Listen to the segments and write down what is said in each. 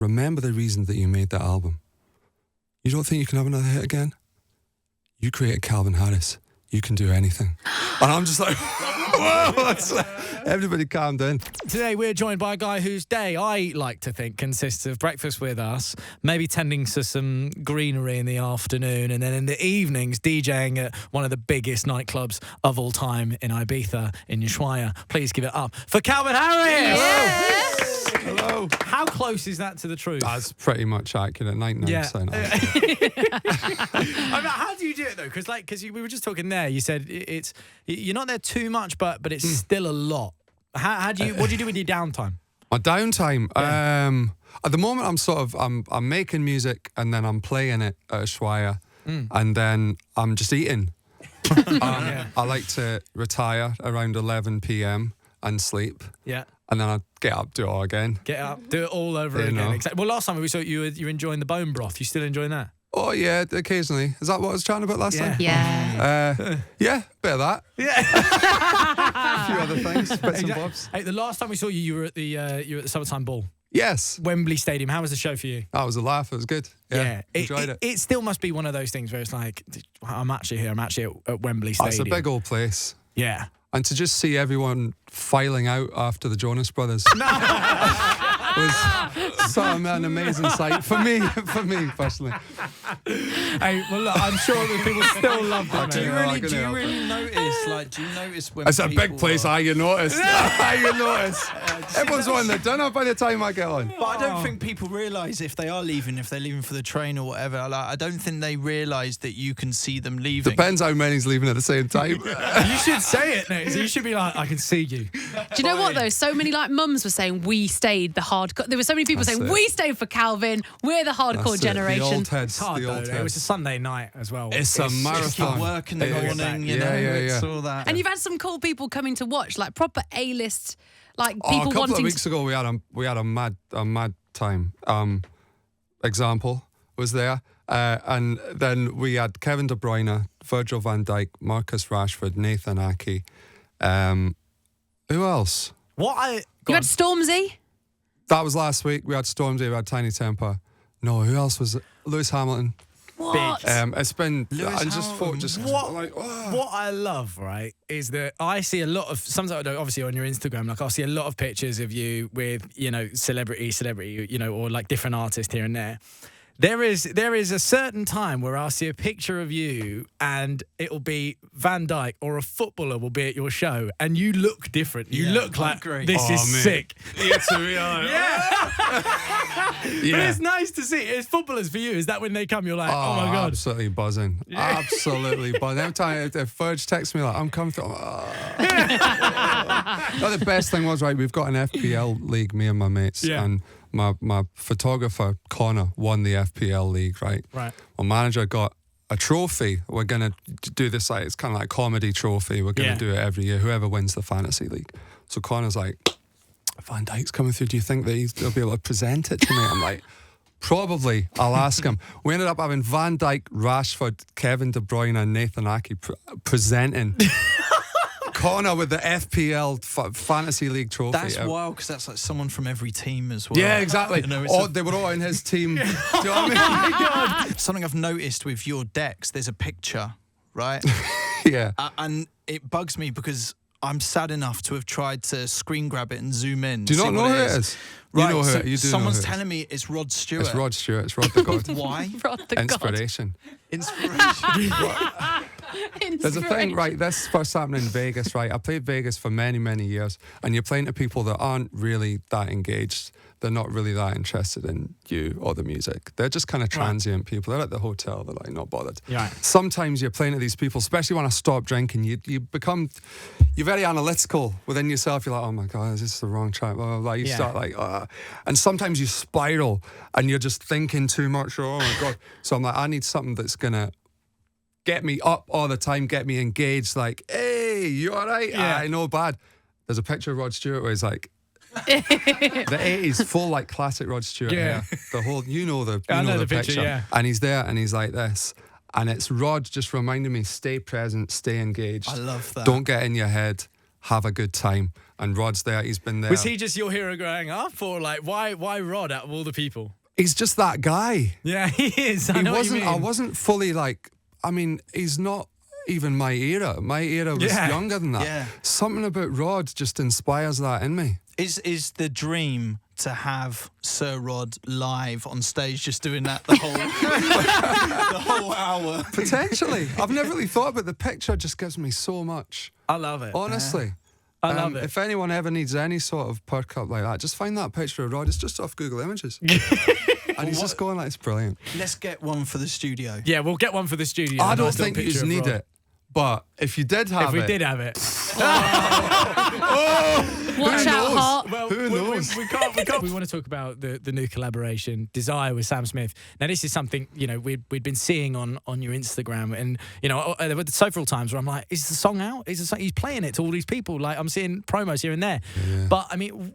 remember the reason that you made that album. You don't think you can have another hit again? You created Calvin Harris. You can do anything. And I'm just like, whoa, everybody calm down. Today we're joined by a guy whose day, I like to think, consists of breakfast with us, maybe tending to some greenery in the afternoon, and then in the evenings DJing at one of the biggest nightclubs of all time in Ibiza, in Ushuaïa. Please give it up for Calvin Harris! Hello. Hello. How close is that to the truth? That's pretty much accurate, 99%. I mean, how do you do it though? Because we were just talking there. You said you're not there too much, but it's still a lot. What do you do with your downtime? My downtime. At the moment, I'm making music and then I'm playing it at Ushuaïa, and then I'm just eating. I like to retire around 11 p.m. and sleep. Yeah. And then I get up, do it all again. Get up, do it all over again. Exactly. Well, last time we saw you're enjoying the bone broth. You still enjoying that? Oh, yeah, occasionally. Is that what I was chatting about last time? Yeah. Yeah, bit of that. Yeah. A few other things, bits and bobs. Hey, the last time we saw you, you were at the Summertime Ball. Yes. Wembley Stadium. How was the show for you? That was a laugh. It was good. Yeah. Enjoyed it. It still must be one of those things where it's like, I'm actually here. I'm actually at Wembley Stadium. It's a big old place. Yeah. And to just see everyone filing out after the Jonas Brothers was sort of an amazing sight for me personally. Hey, well, look, I'm sure that people still love that. Do you really notice? Like, do you notice when it's a big place? You notice? You notice? Everyone's on the dinner by the time I get on. But I don't think people realise if they're leaving for the train or whatever. Like, I don't think they realise that you can see them leaving. Depends how many's leaving at the same time. You should say it, Nate. You should be like, I can see you. Do you know what though? So many like mums were saying we stayed the hardcore. There were so many people saying we stayed for Calvin. We're the hardcore generation. The old heads. It's hard though. It was a Sunday night as well. It's a marathon. It's work in the morning. It's all that. And you've had some cool people coming to watch, like proper A-list, like people wanting. A couple of weeks ago, we had a mad time. Example was there, and then we had Kevin De Bruyne, Virgil van Dijk, Marcus Rashford, Nathan Ake. Who else? You had Stormzy. That was last week. We had Stormzy. We had Tiny Temper. No, who else was it? Lewis Hamilton. What? It's been. Lewis I just Hamilton. thought, What I love, right, is that I see a lot of, sometimes obviously on your Instagram, like I'll see a lot of pictures of you with, celebrity, or like different artists here and there. There is a certain time where I'll see a picture of you and it'll be Van Dijk or a footballer will be at your show and you look different. You look like this is sick. Yeah, to be honest. But it's nice to see. It's footballers for you. Is that when they come, you're like, oh my God. Absolutely buzzing. Absolutely buzzing. Every time if Verge texts me like, I'm coming through. The best thing was, right, we've got an FPL league, me and my mates. Yeah. And my photographer, Connor, won the FPL league, right? Right. My manager got a trophy. We're going to do this, like, it's kind of like a comedy trophy. We're going to do it every year, whoever wins the fantasy league. So Connor's like, Van Dijk's coming through. Do you think that he'll be able to present it to me? I'm like, probably. I'll ask him. We ended up having Van Dijk, Rashford, Kevin De Bruyne and Nathan Ake presenting. Connor with the FPL Fantasy League trophy. That's wild because that's like someone from every team as well. Yeah, exactly. They were all in his team. Do you know what I mean? Oh my God. Something I've noticed with your decks, there's a picture, right? Yeah. And it bugs me because I'm sad enough to have tried to screen grab it and zoom in. Do you not know who it is? Right, you know who so you do someone's know who telling me it's Rod Stewart. It's Rod Stewart. It's Rod the God. Why? Rod the Inspiration. Inspiration. There's a thing, right, this first happened in Vegas, right? I played Vegas for many, many years, and you're playing to people that aren't really that engaged. They're not really that interested in you or the music. They're just kind of transient people. They're at the hotel. They're like not bothered. Yeah. Sometimes you're playing to these people, especially when I stop drinking, you're very analytical within yourself. You're like, oh my God, is this the wrong track? Blah, blah, blah. You start like, and sometimes you spiral and you're just thinking too much. Oh my God. So I'm like, I need something that's going to get me up all the time, get me engaged, like, hey, you all right? Yeah. I know bad. There's a picture of Rod Stewart where he's like, the 80s, full like classic Rod Stewart hair. The whole, you know the picture. Yeah. And he's there and he's like this. And it's Rod just reminding me, stay present, stay engaged. I love that. Don't get in your head. have a good time. And Rod's there. He's been there. Was he just your hero growing up, or like why Rod out of all the people? He's just that guy. Yeah, he is. I know what you mean. I wasn't fully like. I mean, he's not even my era. My era was younger than that. Yeah. Something about Rod just inspires that in me. Is the dream to have Sir Rod live on stage, just doing that the whole the whole hour? Potentially. I've never really thought about it. The picture just gives me so much. I love it. Honestly. I love it. If anyone ever needs any sort of perk up like that, just find that picture of Rod. It's just off Google Images. And he's just going like, it's brilliant. Let's get one for the studio. Yeah, we'll get one for the studio. I don't think you need it. But if you did have it... If we did have it. Watch out, Hot. Well, who knows? We can't. We want to talk about the new collaboration, Desire with Sam Smith. Now, this is something, you know, we'd been seeing on your Instagram. And, you know, there were several times where I'm like, is the song out? He's playing it to all these people. Like, I'm seeing promos here and there. Yeah. But, I mean...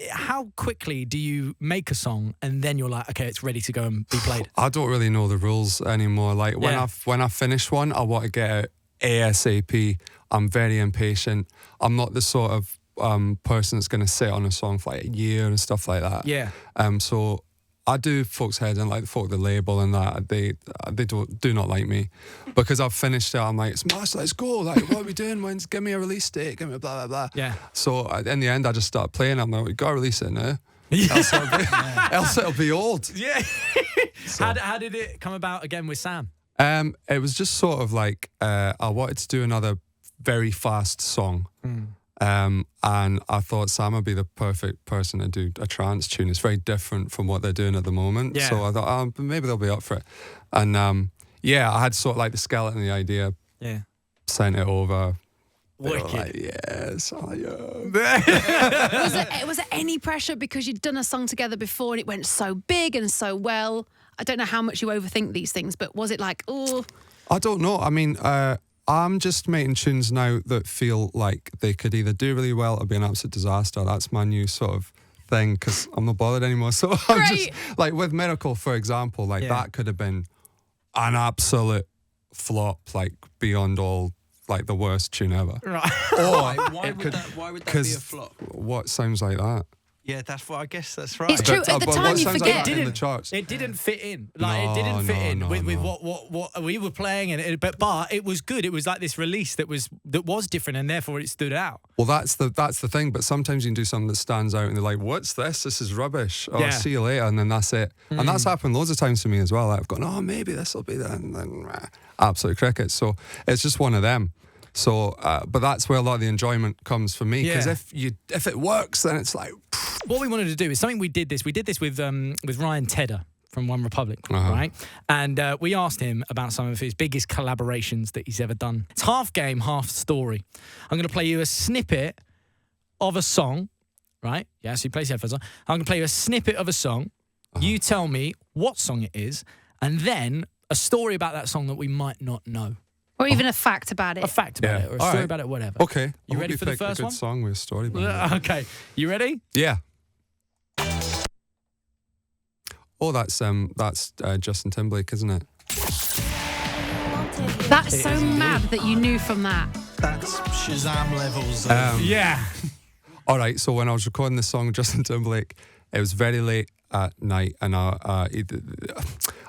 How quickly do you make a song and then you're like, okay, it's ready to go and be played? I don't really know the rules anymore. Like when I finish one, I want to get it ASAP. I'm very impatient. I'm not the sort of person that's going to sit on a song for like a year and stuff like that. Yeah. So I do folks' heads and like folk the label and that they do not like me because I've finished it. I'm like, it's master, let's go. Like, what are we doing? Give me a release date. Give me blah blah blah. Yeah. So in the end, I just start playing. I'm like, we gotta release it now. Yeah. Else it'll be old. Yeah. So. How did it come about again with Sam? It was just sort of like I wanted to do another very fast song. And I thought Sam would be the perfect person to do a trance tune. It's very different from what they're doing at the moment. Yeah. So I thought, maybe they'll be up for it. And I had sort of like the skeleton, the idea. Yeah. Sent it over. Wicked. Like, yes. Oh, yeah. Was there any pressure because you'd done a song together before and it went so big and so well? I don't know how much you overthink these things, but was it like, oh? I don't know. I mean, I'm just making tunes now that feel like they could either do really well or be an absolute disaster. That's my new sort of thing because I'm not bothered anymore. So I'm just like with Miracle, for example, like that could have been an absolute flop, like beyond all, like the worst tune ever. Right. Or why would that be a flop? What sounds like that? Yeah, that's what I guess that's right. It's true. At the time, you forget. Like in the charts? It didn't fit in. Like it didn't fit in with what we were playing, and but it was good. It was like this release that was different, and therefore it stood out. Well, that's the thing. But sometimes you can do something that stands out, and they're like, "What's this? This is rubbish." Oh, see you later, and then that's it. And that's happened loads of times to me as well. Like, I've gone, "Oh, maybe this will be that," and then absolute crickets. So it's just one of them. So, but that's where a lot of the enjoyment comes for me. Because if it works, then it's like. What we wanted to do is something we did this with Ryan Tedder from One Republic, right? And we asked him about some of his biggest collaborations that he's ever done. It's half game, half story. I'm going to play you a snippet of a song, right? Yeah, so you place your headphones on. I'm going to play you a snippet of a song. You tell me what song it is, and then a story about that song that we might not know. Or even a fact about it. A fact about it, or a story about it, whatever. Okay. You ready for the first one? A one? good song with a story behind it. Okay. You ready? Yeah. Oh, that's Justin Timberlake, isn't it? That's so mad that you knew from that. That's Shazam levels. Yeah. All right. So when I was recording this song, Justin Timberlake, it was very late at night, and I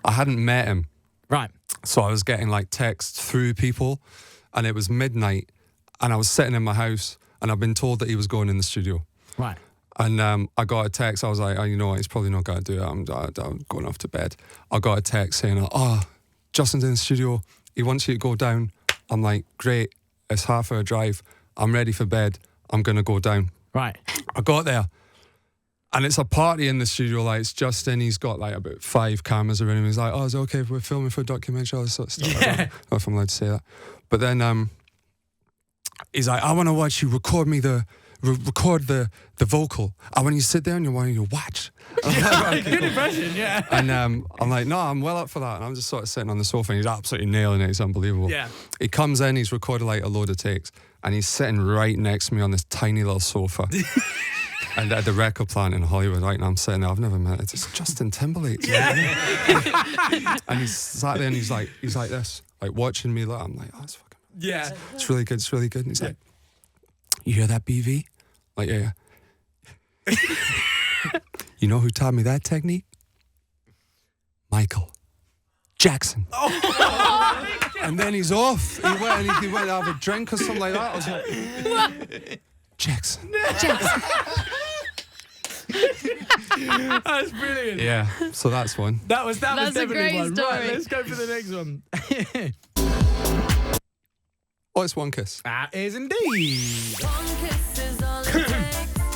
hadn't met him. Right. So I was getting like texts through people, and it was midnight, and I was sitting in my house, and I've been told that he was going in the studio. Right. And I got a text. I was like, oh, you know what? He's probably not going to do it. I'm going off to bed. I got a text saying, oh, Justin's in the studio. He wants you to go down. I'm like, great. It's half-hour drive. I'm ready for bed. I'm going to go down. Right. I got there. And it's a party in the studio, like it's Justin, he's got like about 5 cameras around him. He's like, oh, is it okay if we're filming for a documentary, all this sort of stuff? I don't know if I'm allowed to say that. But then he's like, I want to watch you record the vocal. I want you to sit there and you want you to watch. Good impression, yeah. And I'm like, no, I'm well up for that. And I'm just sort of sitting on the sofa and he's absolutely nailing it. It's unbelievable. Yeah. He comes in, he's recorded like a load of takes, and he's sitting right next to me on this tiny little sofa. And at the record plant in Hollywood, right? And I'm sitting there, I've never met it. It's Justin Timberlake. Yeah. And he's sat there and he's like this, like watching me. I'm like, oh, that's fucking. Yeah. It's really good. It's really good. And he's like, You hear that, BV? Like, yeah. You know who taught me that technique? Michael Jackson. And then he's off. He went to have a drink or something like that. I was like, Jackson. That's brilliant. Yeah, so that's one. That was That's a definitely great one. story. Right, let's go for the next one. Oh, it's One Kiss. That is indeed.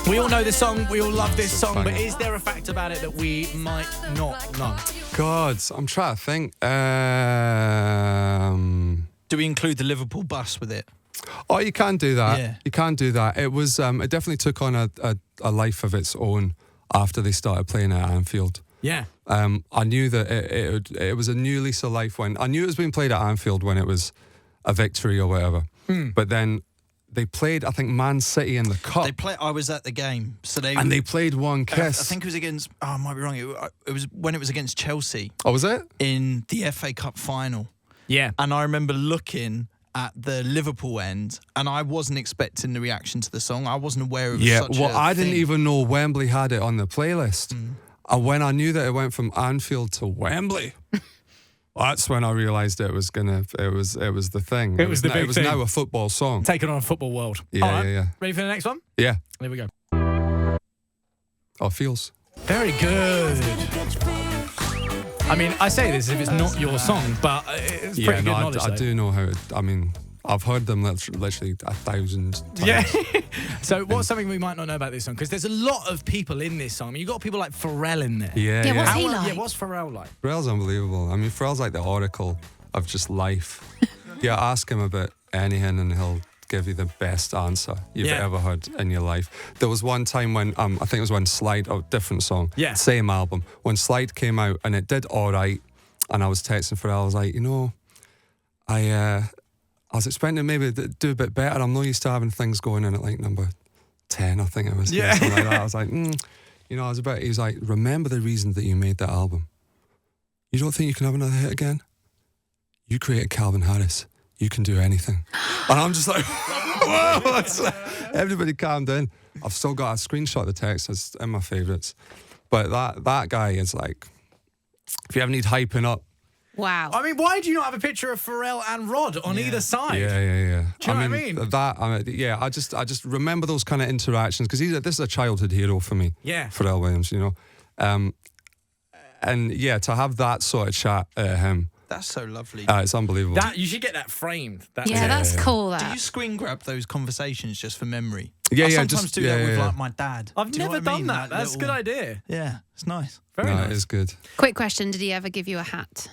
We all know this song. We all love this song. But is there a fact about it that we might not know? God, I'm trying to think. Do we include the Liverpool bus with it? Oh, you can do that. Yeah. You can do that. It was. It definitely took on a life of its own after they started playing at Anfield. Yeah. I knew that it was a new lease of life when I knew it was being played at Anfield when it was a victory or whatever. But then they played, I think, Man City in the cup. I was at the game, so they played One Kiss. I think it was against. Oh, I might be wrong. It was when it was against Chelsea Oh, was it? in the FA Cup final, Yeah. and I remember looking at the Liverpool end, and I wasn't expecting the reaction to the song. I wasn't aware of such a I didn't thing. even know Wembley had it on the playlist. And when I knew that it went from Anfield to Wembley, that's when I realised it was the thing. It was the big It was thing. now a football song. Taking on a football world. Yeah, All right. yeah. Ready for the next one? Yeah. Here we go. Oh, Feels. Very good. I mean, I say this if it's not your song, but it's pretty good knowledge. I though. do know how it. I mean, I've heard them literally 1,000 times. Yeah. So what's something we might not know about this song? Because there's a lot of people in this song. I mean, you've got people like Pharrell in there. Yeah, what's he How- like? Yeah, what's Pharrell like? Pharrell's unbelievable. I mean, Pharrell's like the oracle of just life. Yeah, ask him about anything and he'll give you the best answer you've Yeah. ever heard in your life. There was one time when, I think it was when Slide, different song, Yeah. same album, when Slide came out and it did all right, and I was texting Pharrell, I was like, I was expecting maybe to do a bit better. I'm not used to having things going in at like number 10, I think it was. Yeah. Something like that. I was like, he was like, remember the reason that you made that album. You don't think you can have another hit again? You created Calvin Harris. You can do anything. And I'm just like, whoa. Everybody calm down. I've still got a screenshot of the text. It's in my favourites. But that guy is like, if you ever need hyping up. Wow. I mean, why do you not have a picture of Pharrell and Rod on either side? Yeah. Do you know what I mean? I just remember those kind of interactions because this is a childhood hero for me. Yeah. Pharrell Williams, and yeah, to have that sort of chat at him, That's so lovely. it's unbelievable. That you should get that framed. Yeah, that's cool. Do That. you screen grab those conversations just for memory? Yeah, I yeah, sometimes just- do yeah, that with yeah. like my dad. I've Do you know never what I done mean? that. Like That's a good little- idea. Yeah, it's nice. Very no, nice. it is good. Quick question: did he ever give you a hat?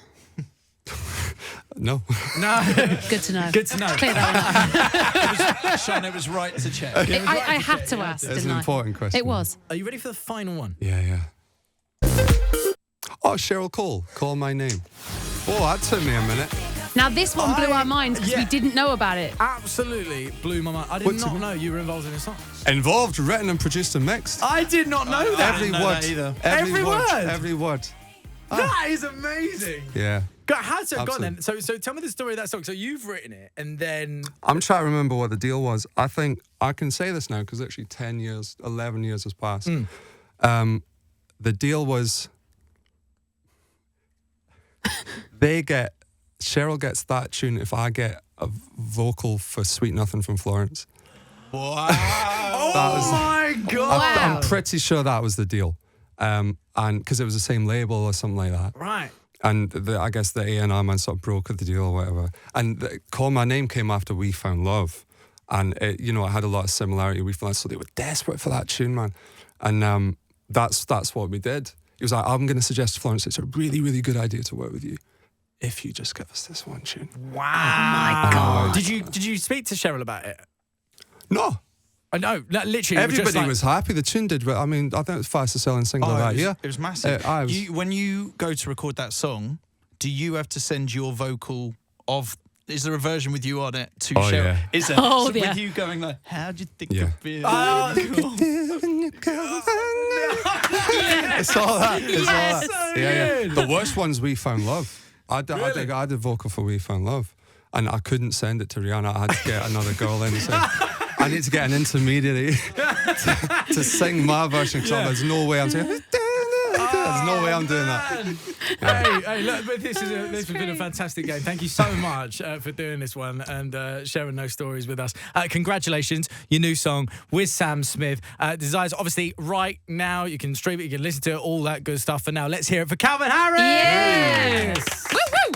No. No. Good to know. Good to know. Clear that Sean, it was right to check. up. I had to ask, It's didn't an I? important question. It was. Are you ready for the final one? Yeah. Oh, Cheryl Cole, Call My Name. Oh, that took me a minute. Now this one blew our minds because we didn't know about it. Absolutely blew my mind. I did What's not it- know you were involved in this song. Involved, written and produced and mixed. I did not know that. Every know word. that either. Every word? Every word. That is amazing. Yeah. God, how's it gone Absolutely. then? So tell me the story of that song. So you've written it and then... I'm trying to remember what the deal was. I think I can say this now because literally 10 years, 11 years has passed. The deal was Cheryl gets that tune if I get a vocal for Sweet Nothing from Florence. Wow. Oh my God. I'm pretty sure that was the deal. And because it was the same label or something like that. Right. And I guess the A&R man sort of brokered the deal or whatever. And Call My Name came after We Found Love. And, it had a lot of similarity. We found so they were desperate for that tune, man. And that's what we did. He was like, I'm going to suggest to Florence, it's a really, really good idea to work with you if you just give us this one tune. Wow. Oh my God. Did you speak to Cheryl about it? No. I know. Literally. it was just Everybody like- was happy. The tune did well. I mean, I think it was fastest selling single of that year. It was massive. I was- When you go to record that song, do you have to send your vocal of... Is there a version with you on it to Cheryl? Yeah. Is there? Oh, so yeah. with you going like, how'd you think Yeah. of it? It's all that. It's all Yes. that. Yeah. The worst one's We Found Love. I did vocal for We Found Love. And I couldn't send it to Rihanna. I had to get another girl in and say, I need to get an intermediary to sing my version because there's no way I'm saying. There's no way I'm doing that. Hey, look, but this has been a fantastic game. Thank you so much for doing this one and sharing those stories with us. Congratulations, your new song with Sam Smith. Desires, obviously, right now. You can stream it, you can listen to it, all that good stuff. For now, let's hear it for Calvin Harris. Yes. Woo woo.